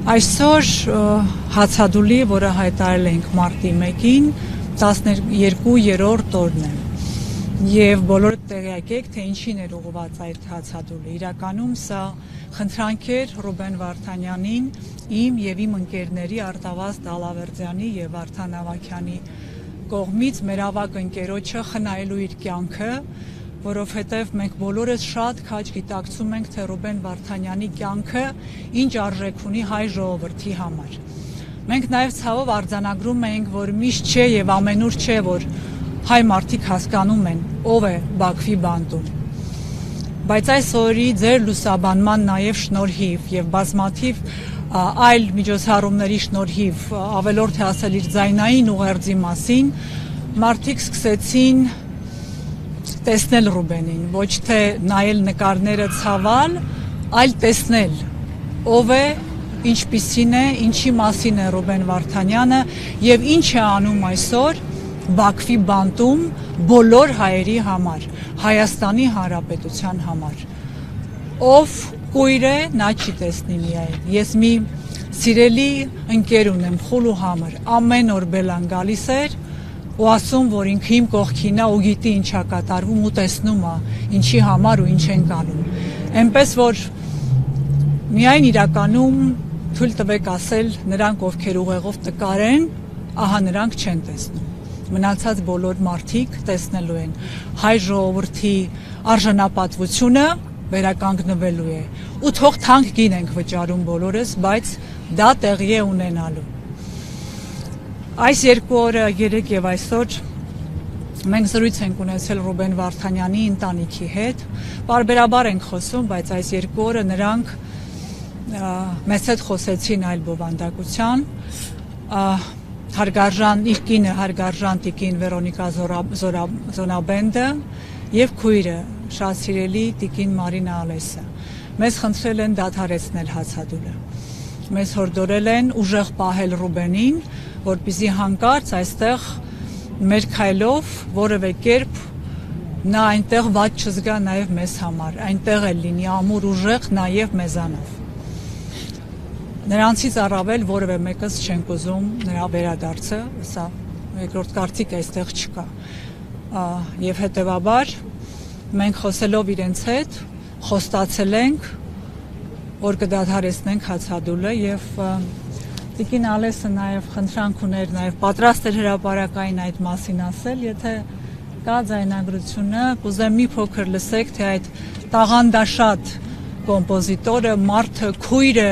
Այսօր հացադուլի, որը հայտարարել ենք մարտի 1-ին, 12-րդ օրն է։ Եվ բոլորը տեղյակ եք, թե ինչին էր ուղղված այդ հացադուլը։ Իրականում սա խնդրանք էր Ռուբեն Վարդանյանին, իմ եւ իմ ընկերների Արտավազդ Դալավերդյանի եւ Վարդան Ավագյանի կողմից մեր ավագ ընկերոջը խնայելու իր կյանքը, որովհետև մենք բոլորս շատ քաջ գիտակցում ենք, թե Ռուբեն Վարդանյանի կյանքը ինչ արժեք ունի հայ ժողովրդի համար։ Մենք նաև ցավով արձանագրում ենք, որ միշտ չէ եւ ամենուր չէ, որ հայ մարդիկ հասկանում են ով է Բաքվի բանտում։ Բայց այս օրի ձեր լուսաբանման նաև շնորհիվ եւ բազմաթիվ այլ միջոցառումների շնորհիվ ավելորդ է ասել իր ձայնային ուղերձի մասին, մարդիկ սկսեցին տեսնել Ռուբենին, ոչ թե նայել նկարները ցավալ, այլ տեսնել ով է, ինչպիսին է, ինչի մասին է Ռուբեն Վարդանյանը եւ ինչ է անում այսօր Բաքվի բանտում բոլոր հայերի համար, Հայաստանի Հանրապետության համար։ Ով կույր է, նա չի տեսնի միայն։ Ես մի սիրելի ընկեր ունեմ, խուլու համար, ամեն օր բելան գալիս էր ու ասում, որ ինքը իմ կողքին է ու գիտի ինչա կատարվում ու տեսնում է ինչի համար ու ինչ են անում։ Էնպես որ միայն իրականում թույլ տվեք ասել նրանք, ովքեր ուղեղով տկար են, ահա նրանք չեն տեսնում։ Մնացած բոլոր մարդիկ տեսնելու են հայ ժողովրդի արժանապատվությունը վերականգնվելու է ու թող թանկ գին ենք վճարում բոլորս, բայց դա տեղի է ունենալու։ Այս երկու օրը երեկ եւ այսօր մենք զրույց ենք ունեցել Ռուբեն Վարդանյանի ընտանիքի հետ, բարբերաբար ենք խոսում, բայց այս երկու օրը նրանք մեզ հետ խոսեցին այլ բովանդակության, հարգարժան իր կինը հարգարժան տիկին Վերոնիկա Զոնաբենդը եւ քույրը շատ սիրելի տիկին Մարինա Ալեսը մեզ խնդրել են դադարեցնել հացադուլը, մեզ հորդորել են ուժեղ պահել Ռուբենին, որպեսզի հանկարծ այստեղ մեր քայլով որևէ կերպ նա այնտեղ վատ չզգա նաև մեզ համար, այնտեղ էլ լինի ամուր ուժեղ նաև մեզանով։ Նրանցից առավել որևէ մեկս չենք ուզում նրա վերադարձը, սա երկրորդ կարծիք այստեղ չկա։ Եվ հետևաբար մենք խոսելով իրենց հետ խոստացել ենք, որ կդադարեցնենք հացադուլը եւ տիկին Ալեսը նաև խնդրանք ուներ, նաև պատրաստ էր հրապարակային այդ մասին ասել, եթե կա ձայնագրությունը, կուզեմ մի փոքր լսեք, թե այդ տաղանդաշատ կոմպոզիտորը, մարդը, քույրը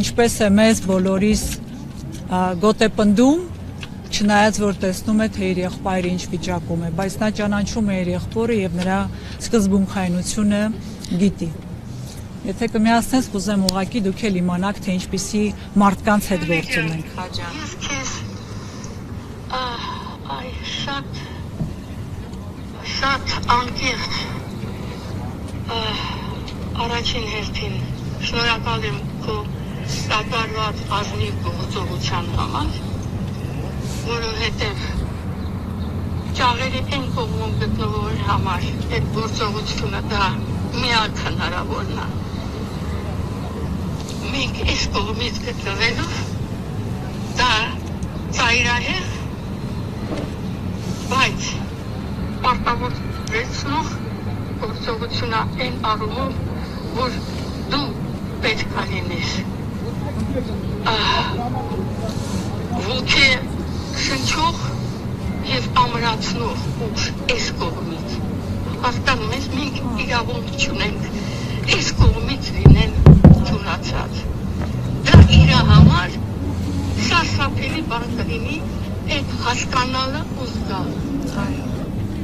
ինչպես է մեզ բոլորիս գոտեպնդում, չնայած որ տեսնում է, թե իր եղբայրը ինչ վիճակում է, բայց նա ճանաչում է իր եղբորը եւ նրա սկզբունքայնությունը գիտի։ Եթե կմիացնես, կուզեմ ուղղակի դուք էլ իմանաք, թե ինչպիսի մարդկանց հետ գործ ունենք։ Ես քեզ շատ անկեղծ առաջին հերթին շնորհակալ եմ քո կատարված ազնիվ գործողության համար, որովհետև ճաղերի այն կողմում գտնվողի համար այդ գործողությունը դա միակ հնարավորն է։ Մենք այս կողմից գտնվելով դա ծայրահեղ, բայց պարտավորեցնող գործողությունը այն առումով, որ դու պետք է լինես ոգե շնչող եւ ամրացնող ուժ այս կողմից։ Հասկանում ես, մենք իրավունք չունենք այս կողմից լինել թուլացած։ Դա իր համար սարսափելի բան կլինի այդ հասկանալը ու զգալը։